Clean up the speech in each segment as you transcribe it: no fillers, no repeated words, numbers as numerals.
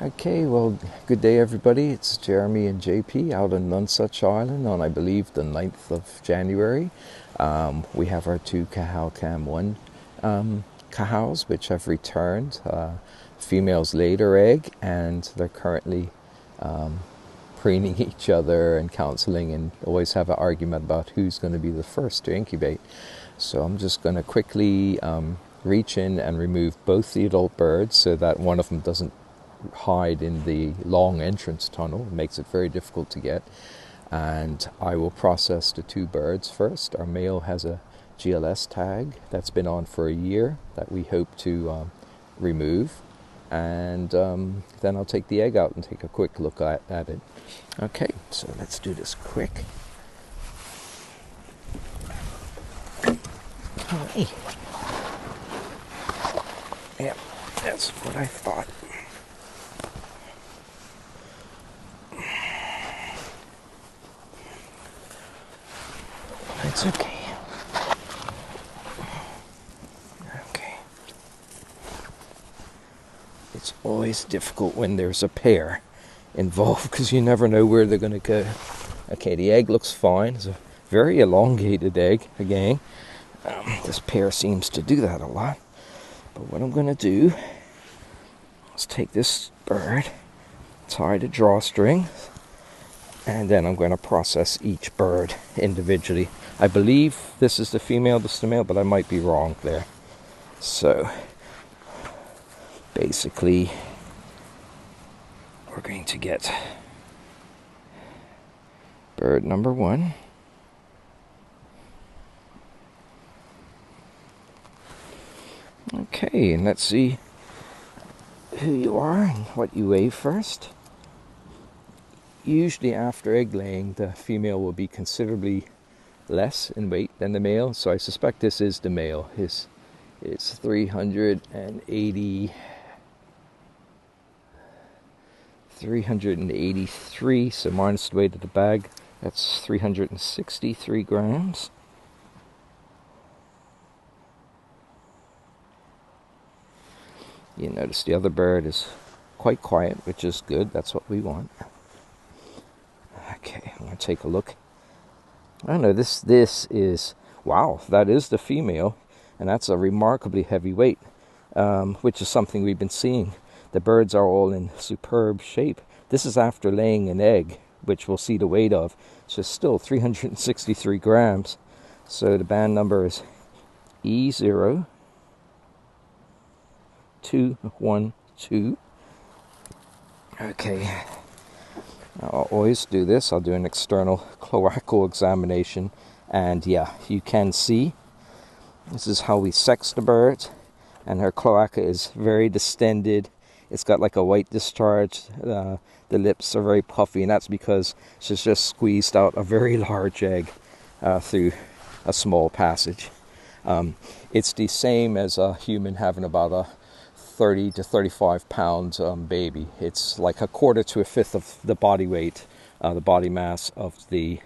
Okay, well, good day everybody. It's Jeremy and JP out on Nonsuch Island on, I believe, the 9th of January. We have our two CahowCam1 cahows, which have returned. Females laid her egg, and they're currently preening each other and counseling, and always have an argument about who's going to be the first to incubate. So I'm just going to quickly reach in and remove both the adult birds so that one of them doesn't hide in the long entrance tunnel. It makes it very difficult to get. And I will process the two birds first. Our male has a GLS tag that's been on for a year that we hope to remove. And then I'll take the egg out and take a quick look at it. Okay, so let's do this quick. Okay. Yeah, that's what I thought. It's okay. Okay. It's always difficult when there's a pair involved because you never know where they're going to go. Okay, the egg looks fine. It's a very elongated egg again. This pair seems to do that a lot. But what I'm going to do is take this bird, tie the drawstring, and then I'm going to process each bird individually. I believe this is the female, this is the male, but I might be wrong there. So, basically, we're going to get bird number 1. Okay, and let's see who you are and what you weigh first. Usually after egg laying, the female will be considerably less in weight than the male, so I suspect this is the male. It's 383, so minus the weight of the bag, that's 363 grams. You notice the other bird is quite quiet, which is good. That's what we want. Okay, I'm going to take a look. I don't know, this is, wow, that is the female, and that's a remarkably heavy weight, which is something we've been seeing. The birds are all in superb shape. This is after laying an egg, which we'll see the weight of. It's just still 363 grams. So the band number is E0212. Okay. I'll always do this. I'll do an external cloacal examination, and yeah, you can see this is how we sex the bird, and her cloaca is very distended. It's got like a white discharge. The lips are very puffy, and that's because she's just squeezed out a very large egg through a small passage. It's the same as a human having about a 30 to 35 pound baby. It's like a quarter to a fifth of the body weight, the body mass of the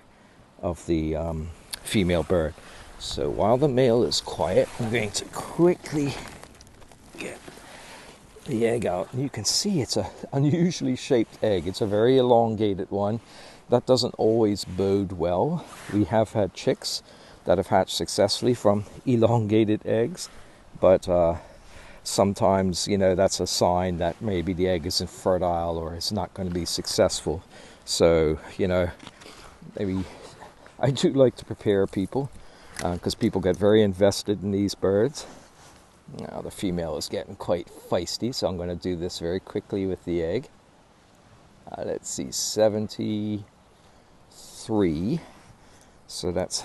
female bird. So while the male is quiet, I'm going to quickly get the egg out. And you can see it's an unusually shaped egg. It's a very elongated one. That doesn't always bode well. We have had chicks that have hatched successfully from elongated eggs, but sometimes, you know, that's a sign that maybe the egg isn't fertile or it's not going to be successful. So, you know, maybe I do like to prepare people because people get very invested in these birds. Now the female is getting quite feisty, so I'm going to do this very quickly with the egg. Let's see, 73. So that's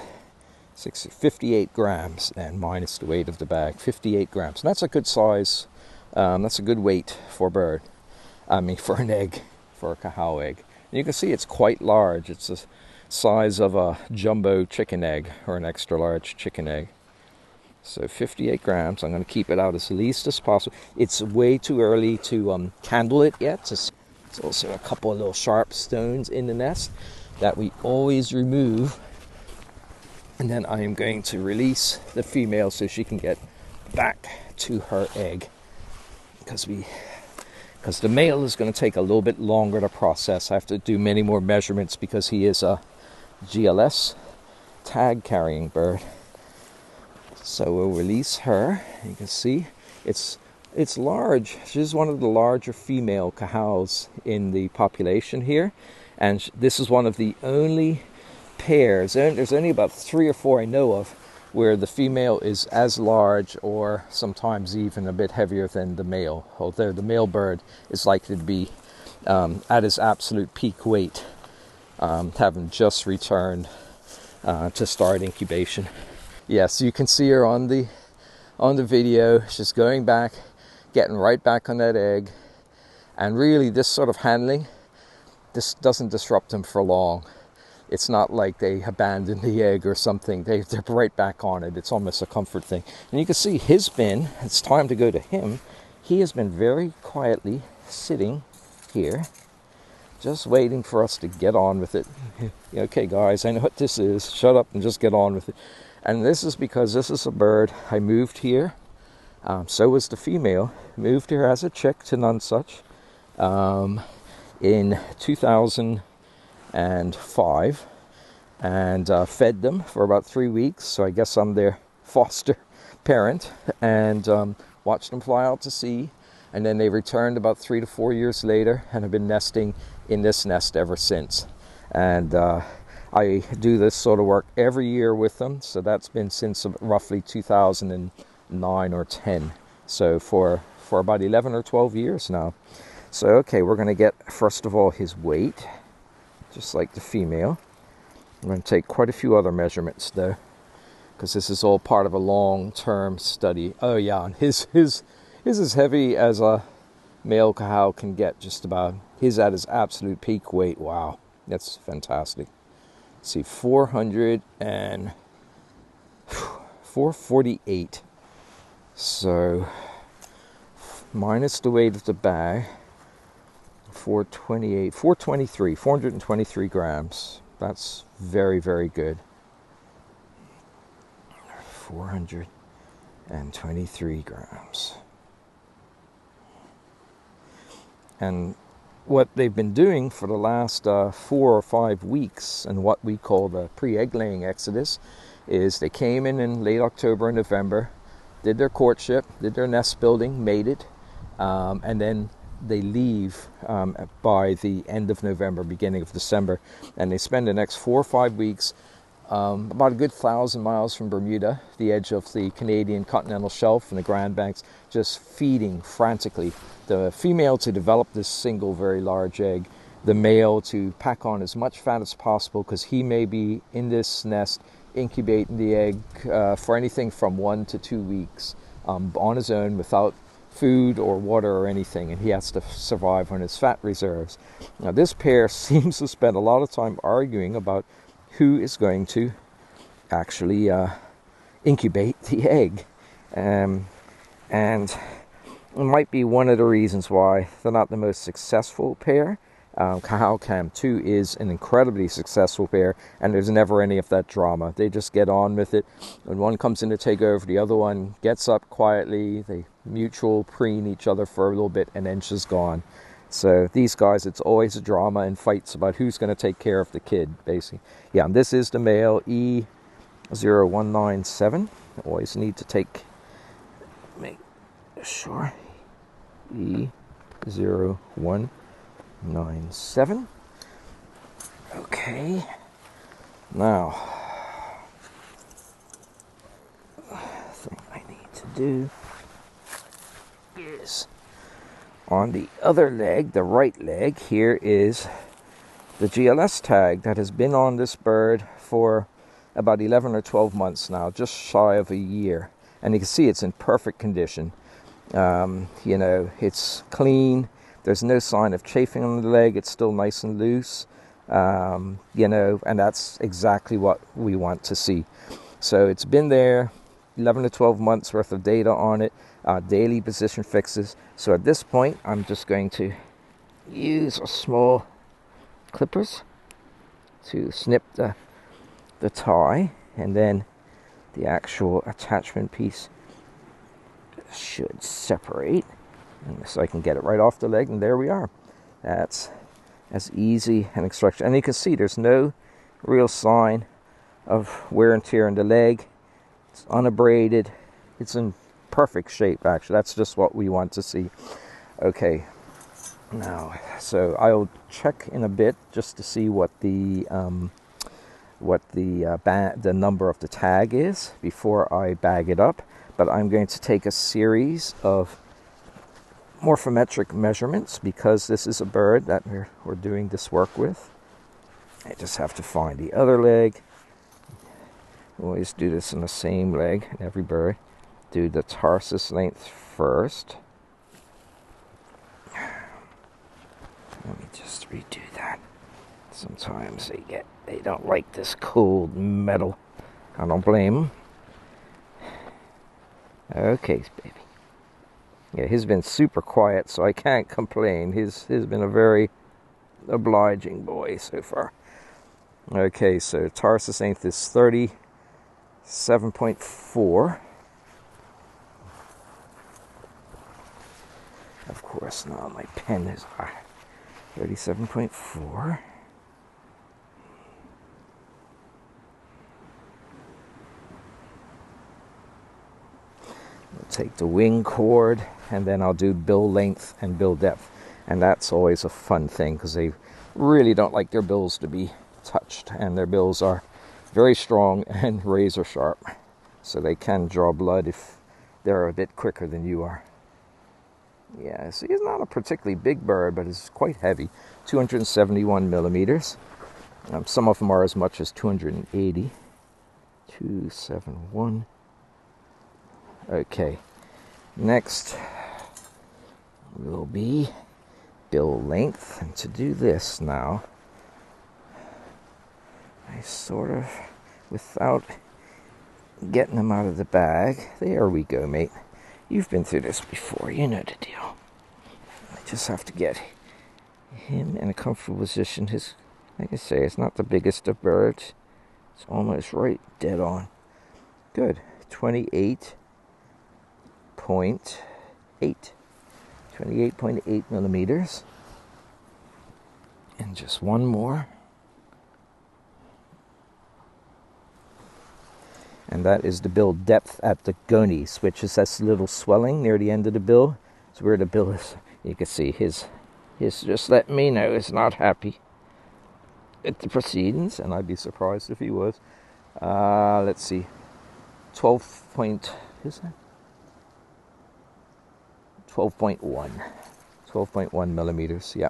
58 grams then, minus the weight of the bag. 58 grams. And that's a good size. That's a good weight for a bird. I mean, for an egg, for a cahow egg. And you can see it's quite large. It's the size of a jumbo chicken egg or an extra large chicken egg. So 58 grams. I'm going to keep it out as least as possible. It's way too early to candle it yet. There's also a couple of little sharp stones in the nest that we always remove. And then I am going to release the female so she can get back to her egg, because because the male is going to take a little bit longer to process. I have to do many more measurements because he is a GLS tag carrying bird. So we'll release her. You can see it's large. She's one of the larger female cahows in the population here, and this is one of the only pairs. There's only about 3 or 4 I know of where the female is as large or sometimes even a bit heavier than the male, although the male bird is likely to be at his absolute peak weight, having just returned to start incubation. Yes, you can see her on the video. She's going back, getting right back on that egg, and really this sort of handling, this doesn't disrupt them for long. It's not like they abandon the egg or something. They're right back on it. It's almost a comfort thing. And you can see it's time to go to him. He has been very quietly sitting here, just waiting for us to get on with it. Okay, guys, I know what this is. Shut up and just get on with it. And this is because this is a bird I moved here. So was the female. Moved here as a chick to Nonsuch in 2005, and fed them for about 3 weeks. So I guess I'm their foster parent, and watched them fly out to sea. And then they returned about 3 to 4 years later and have been nesting in this nest ever since. And I do this sort of work every year with them. So that's been since roughly 2009 or 10. So for about 11 or 12 years now. So, okay, we're going to get, first of all, his weight, just like the female. I'm going to take quite a few other measurements, though, because this is all part of a long-term study. Oh, yeah, and his is as heavy as a male cahow can get, just about. He's at his absolute peak weight. Wow, that's fantastic. Let's see, 448. So, minus the weight of the bag, 423 grams. That's very, very good. 423 grams. And what they've been doing for the last 4 or 5 weeks, and what we call the pre-egg laying exodus, is they came in late October and November, did their courtship, did their nest building, mated, and then they leave by the end of November, beginning of December, and they spend the next 4 or 5 weeks about a good 1,000 miles from Bermuda, the edge of the Canadian continental shelf and the Grand Banks, just feeding frantically. The female to develop this single very large egg, the male to pack on as much fat as possible, because he may be in this nest incubating the egg for anything from 1 to 2 weeks on his own, without food or water or anything, and he has to survive on his fat reserves. Now, this pair seems to spend a lot of time arguing about who is going to actually incubate the egg, and it might be one of the reasons why they're not the most successful pair. CahowCam2 is an incredibly successful pair, and there's never any of that drama. They just get on with it. When one comes in to take over, the other one gets up quietly, they mutual preen each other for a little bit, and then she's gone. So these guys, it's always a drama and fights about who's going to take care of the kid, basically. Yeah, and this is the male, E0197. Always need to make sure. E0197. Okay. Now, the thing I need to do is, on the other leg, the right leg, here is the GLS tag that has been on this bird for about 11 or 12 months now, just shy of a year. And you can see it's in perfect condition. It's clean. There's no sign of chafing on the leg. It's still nice and loose. And that's exactly what we want to see. So it's been there, 11 to 12 months worth of data on it, daily position fixes. So at this point, I'm just going to use a small clippers to snip the tie, and then the actual attachment piece should separate. And so I can get it right off the leg, and there we are. That's as easy an extraction. And you can see there's no real sign of wear and tear in the leg. It's unabraded. It's in perfect shape, actually. That's just what we want to see. Okay, now, so I'll check in a bit just to see what the number of the tag is before I bag it up. But I'm going to take a series of morphometric measurements because this is a bird that we're doing this work with. I just have to find the other leg. Always do this on the same leg in every bird. Do the tarsus length first. Let me just redo that. Sometimes they don't like this cold metal. I don't blame them. Okay, baby. Yeah, he's been super quiet, so I can't complain. He's been a very obliging boy so far. Okay, so tarsus length is 37.4. Of course, now my pen is 37.4. We'll take the wing chord, and then I'll do bill length and bill depth. And that's always a fun thing because they really don't like their bills to be touched, and their bills are very strong and razor sharp, so they can draw blood if they're a bit quicker than you are. Yeah, so he's not a particularly big bird, but it's quite heavy. 271 millimeters. Some of them are as much as 280. 271. Okay. Next will be bill length. And to do this now, I sort of, without getting them out of the bag, there we go, mate. You've been through this before, you know the deal. I just have to get him in a comfortable position. Like I say, it's not the biggest of birds. It's almost right dead on. Good. 28.8. 28.8 millimeters. And just one more. And that is the bill depth at the Gurneys, which is this little swelling near the end of the bill. It's where the bill is. You can see his just letting me know he's not happy at the proceedings, and I'd be surprised if he was. Let's see, 12.1 millimeters. Yeah,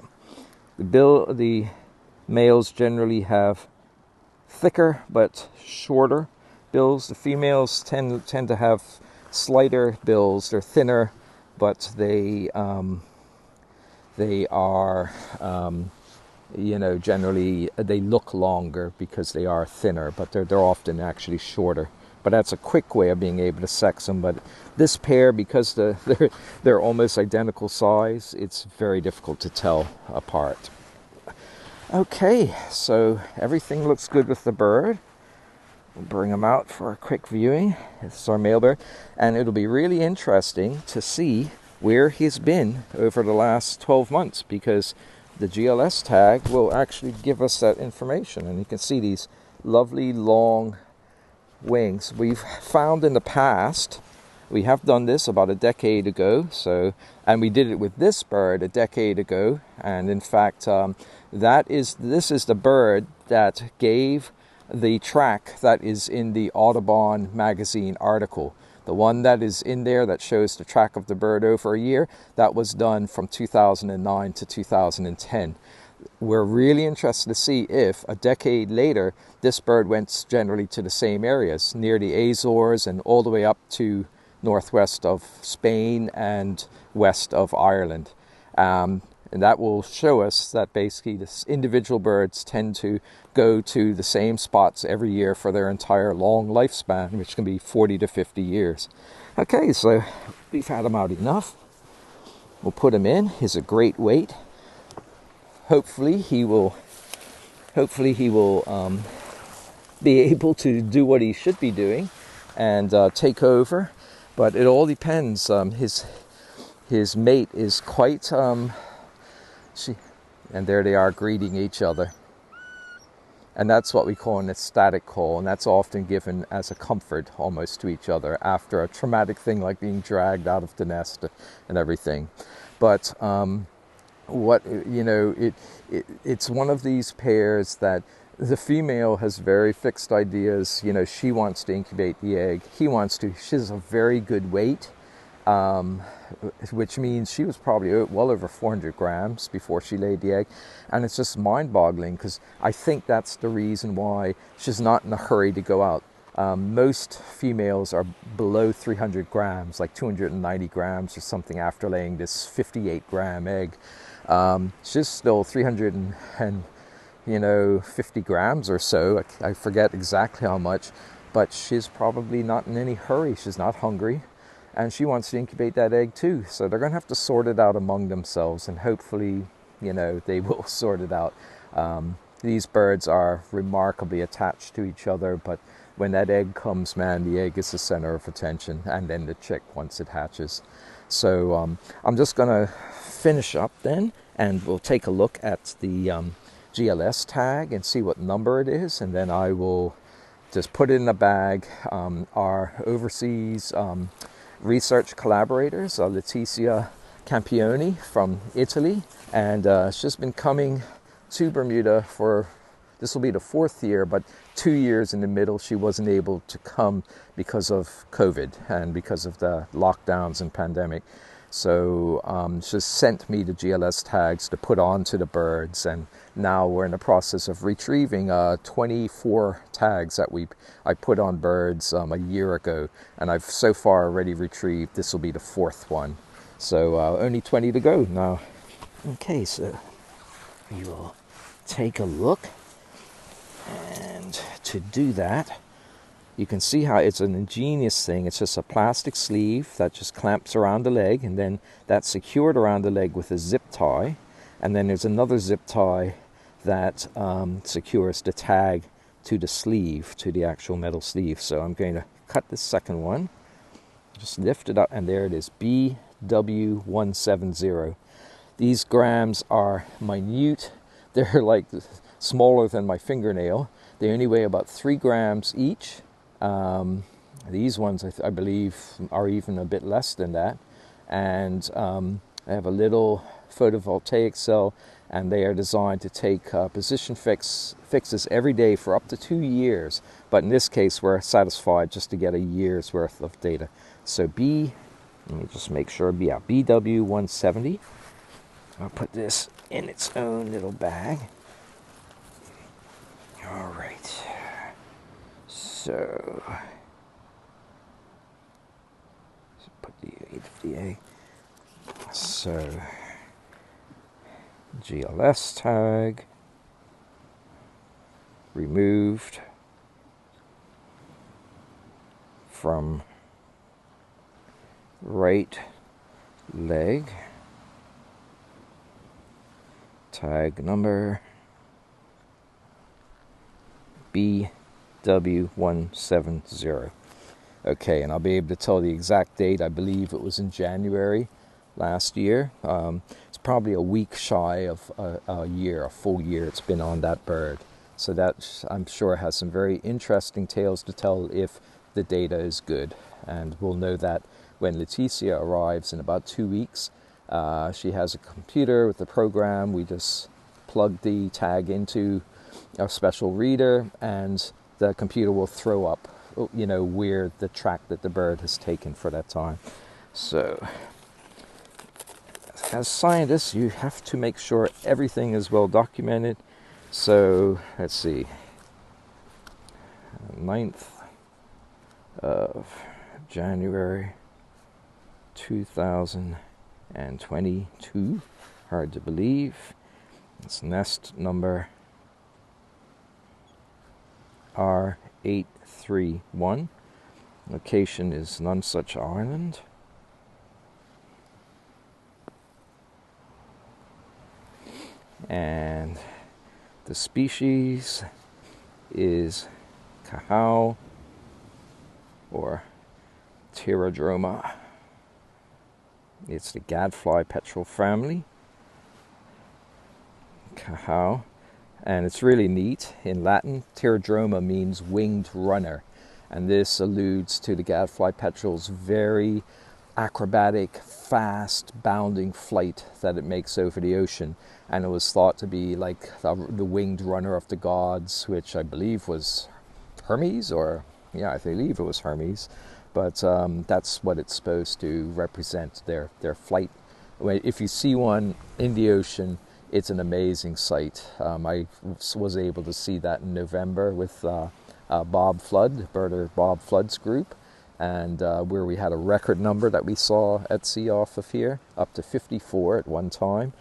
the males generally have thicker but shorter bills. The females tend to have slighter bills. They're thinner, but they are generally they look longer because they are thinner, but they're often actually shorter. But that's a quick way of being able to sex them. But this pair, because they're almost identical size, it's very difficult to tell apart. Okay, so everything looks good with the bird. We'll bring him out for a quick viewing. This is our male bird, and it'll be really interesting to see where he's been over the last 12 months, because the GLS tag will actually give us that information. And you can see these lovely long wings. We've found in the past, we have done this about a decade ago, and we did it with this bird a decade ago, and in fact this is the bird that gave the track that is in the Audubon magazine article. The one that is in there that shows the track of the bird over a year, that was done from 2009 to 2010. We're really interested to see if a decade later this bird went generally to the same areas, near the Azores and all the way up to northwest of Spain and west of Ireland. And that will show us that basically the individual birds tend to go to the same spots every year for their entire long lifespan, which can be 40 to 50 years. Okay, so we've had him out enough. We'll put him in. He's a great weight. Hopefully he will be able to do what he should be doing and take over. But it all depends. his mate is quite, and there they are greeting each other. And that's what we call an ecstatic call, and that's often given as a comfort almost to each other after a traumatic thing like being dragged out of the nest and everything. But it's one of these pairs that the female has very fixed ideas. She wants to incubate the egg. He wants to. She has a very good weight, which means she was probably well over 400 grams before she laid the egg. And it's just mind-boggling, because I think that's the reason why she's not in a hurry to go out. Most females are below 300 grams, like 290 grams or something after laying this 58-gram egg. She's still 350 grams or so. I forget exactly how much, but she's probably not in any hurry. She's not hungry, and she wants to incubate that egg too. So they're going to have to sort it out among themselves, and hopefully, they will sort it out. These birds are remarkably attached to each other, but when that egg comes, man, the egg is the center of attention, and then the chick once it hatches. So I'm just going to finish up then, and we'll take a look at the GLS tag and see what number it is, and then I will just put it in a bag. Our overseas research collaborators are Letizia Campioni from Italy, and she's been coming to Bermuda for, this will be the 4th year, but 2 years in the middle she wasn't able to come because of COVID and because of the lockdowns and pandemic. So she sent me the GLS tags to put onto the birds, and now we're in the process of retrieving 24 tags that I put on birds a year ago, and I've so far already retrieved, this will be the 4th one. So only 20 to go now. Okay, so we will take a look, and to do that, you can see how it's an ingenious thing. It's just a plastic sleeve that just clamps around the leg, and then that's secured around the leg with a zip tie, and then there's another zip tie that secures the tag to the sleeve, to the actual metal sleeve. So I'm going to cut the second one, just lift it up, and there it is, BW170. These grams are minute. They're like smaller than my fingernail. They only weigh about 3 grams each. These ones, I believe, are even a bit less than that. And I have a little photovoltaic cell, and they are designed to take position fixes every day for up to 2 years. But in this case, we're satisfied just to get a year's worth of data. So let me just make sure, BW170. I'll put this in its own little bag. All right. So put the 8 of the egg. So GLS tag removed from right leg. Tag number BW170. Okay, and I'll be able to tell the exact date. I believe it was in January last year. It's probably a week shy of a year, a full year it's been on that bird. So that, I'm sure, has some very interesting tales to tell if the data is good. And we'll know that when Letizia arrives in about 2 weeks. She has a computer with the program. We just plug the tag into a special reader, and the computer will throw up, where the track that the bird has taken for that time. So, as scientists, you have to make sure everything is well documented. So, let's see. 9th of January 2022. Hard to believe. It's nest number R831. Location is Nonsuch Island. And the species is Cahow or Pterodroma It's the gadfly petrel family, Cahow. And it's really neat. In Latin, pterodroma means winged runner. And this alludes to the gadfly petrel's very acrobatic, fast, bounding flight that it makes over the ocean. And it was thought to be like the winged runner of the gods, which I believe was Hermes, yeah, I believe it was Hermes. But that's what it's supposed to represent, their flight. If you see one in the ocean, it's an amazing sight. I was able to see that in November with Bob Flood, birder Bob Flood's group, and where we had a record number that we saw at sea off of here, up to 54 at one time.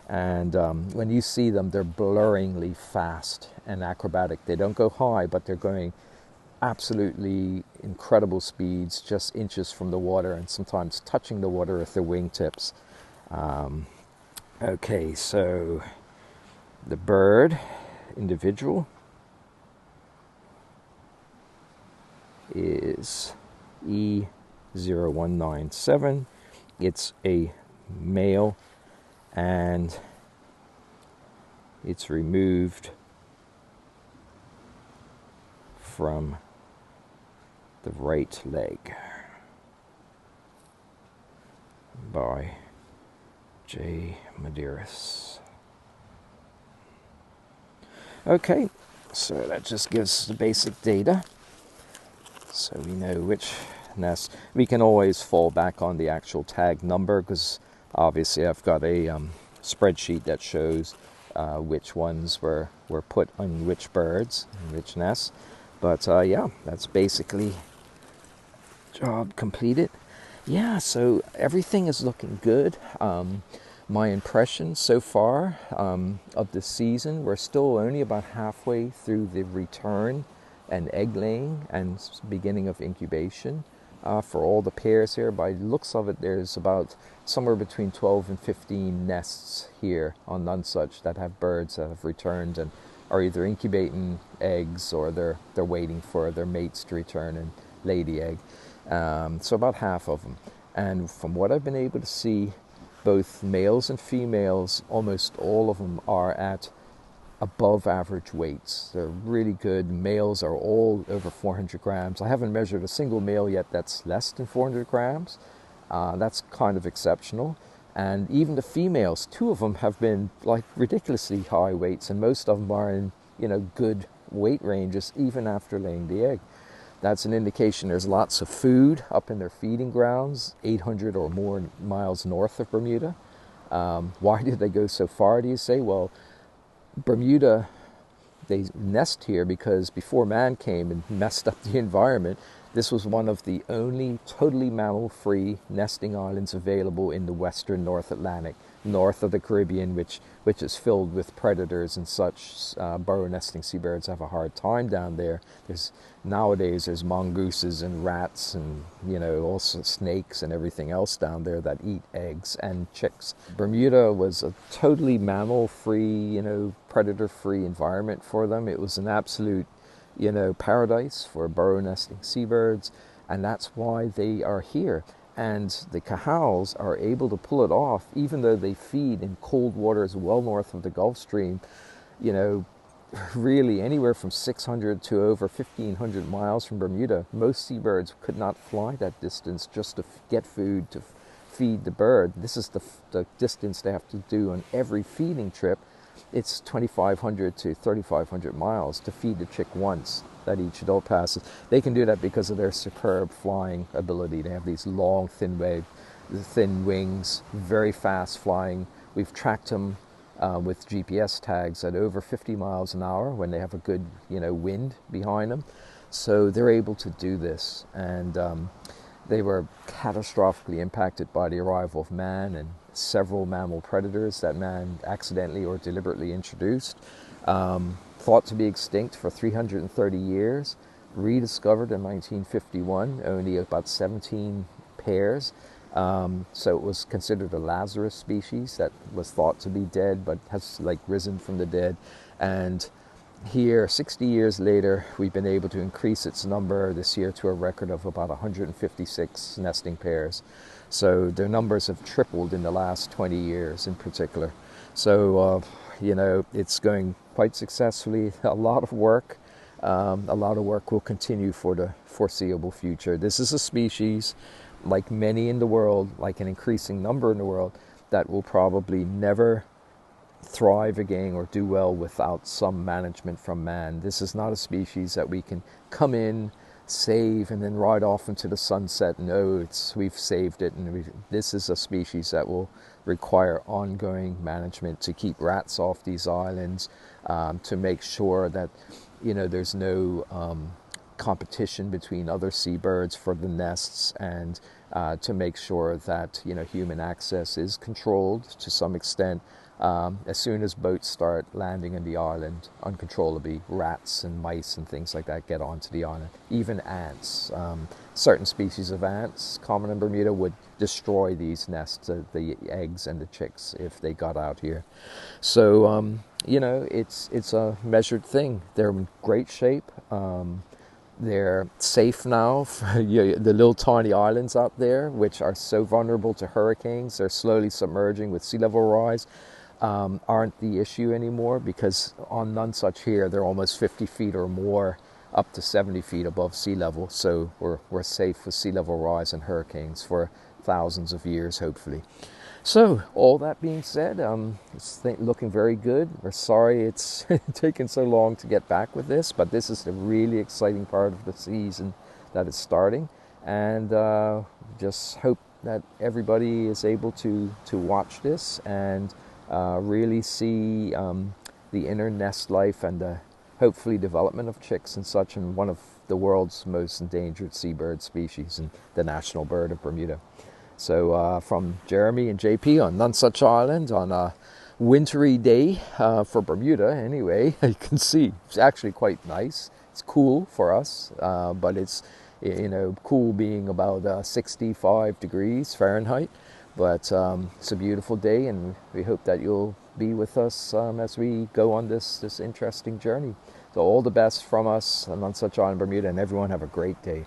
And when you see them, they're blurringly fast and acrobatic. They don't go high, but they're going absolutely incredible speeds, just inches from the water, and sometimes touching the water with their wingtips. Okay, so the bird individual is E0197. It's a male, and it's removed from the right leg by J. Medeiros. Okay, so that just gives the basic data, so we know which nest. We can always fall back on the actual tag number, because obviously I've got a spreadsheet that shows which ones were put on which birds and which nests. But yeah, that's basically job completed. Yeah, so everything is looking good. My impression so far of the season, we're still only about halfway through the return and egg laying and beginning of incubation for all the pairs here. By the looks of it, there's about somewhere between 12 and 15 nests here on Nonsuch that have birds that have returned and are either incubating eggs or they're waiting for their mates to return and lay the egg. So about half of them. And from what I've been able to see, both males and females, almost all of them are at above average weights. They're really good. Males are all over 400 grams. I haven't measured a single male yet that's less than 400 grams. That's kind of exceptional. And even the females, 2 of them have been like ridiculously high weights, and most of them are in, good weight ranges even after laying the egg. That's an indication there's lots of food up in their feeding grounds, 800 or more miles north of Bermuda. Why did they go so far, do you say? Well, Bermuda, they nest here because before man came and messed up the environment, this was one of the only totally mammal-free nesting islands available in the western North Atlantic, north of the Caribbean, which is filled with predators and such. Burrow nesting seabirds have a hard time down there. Nowadays there's mongooses and rats and also snakes and everything else down there that eat eggs and chicks. Bermuda was a totally mammal-free, predator-free environment for them. It was an absolute paradise for burrow nesting seabirds, and that's why they are here. And the Cahows are able to pull it off, even though they feed in cold waters well north of the Gulf Stream, really anywhere from 600 to over 1,500 miles from Bermuda. Most seabirds could not fly that distance just to get food to feed the bird. This is the distance they have to do on every feeding trip. It's 2,500 to 3,500 miles to feed the chick once that each adult passes. They can do that because of their superb flying ability. They have these long, thin wings, very fast flying. We've tracked them with GPS tags at over 50 miles an hour when they have a good, wind behind them. So they're able to do this. And they were catastrophically impacted by the arrival of man and several mammal predators that man accidentally or deliberately introduced. Thought to be extinct for 330 years, rediscovered in 1951, only about 17 pairs. So it was considered a Lazarus species that was thought to be dead but has risen from the dead. And here, 60 years later, we've been able to increase its number this year to a record of about 156 nesting pairs. So their numbers have tripled in the last 20 years in particular. So, it's going quite successfully. A lot of work will continue for the foreseeable future. This is a species, like many in the world, like an increasing number in the world, that will probably never thrive again or do well without some management from man. This is not a species that we can come in, save, and then ride off into the sunset. No, we've saved it, and this is a species that will require ongoing management to keep rats off these islands, to make sure that there's no competition between other seabirds for the nests, and to make sure that human access is controlled to some extent. As soon as boats start landing on the island uncontrollably, rats and mice and things like that get onto the island. Even ants. Certain species of ants, common in Bermuda, would destroy these nests, the eggs and the chicks, if they got out here. So, it's a measured thing. They're in great shape. They're safe now. The little tiny islands out there, which are so vulnerable to hurricanes, they're slowly submerging with sea level rise. Aren't the issue anymore, because on Nonsuch here they're almost 50 feet or more, up to 70 feet above sea level, so we're safe with sea level rise and hurricanes for thousands of years, hopefully. So all that being said, it's looking very good. We're sorry it's taken so long to get back with this, but this is the really exciting part of the season that is starting, and just hope that everybody is able to watch this and really see the inner nest life and the hopefully development of chicks and such in one of the world's most endangered seabird species and the national bird of Bermuda. So from Jeremy and JP on Nonsuch Island on a wintry day for Bermuda anyway, you can see it's actually quite nice. It's cool for us, but it's cool being about 65 degrees Fahrenheit. But it's a beautiful day, and we hope that you'll be with us as we go on this interesting journey. So all the best from us on Nonsuch Island, Bermuda, and everyone have a great day.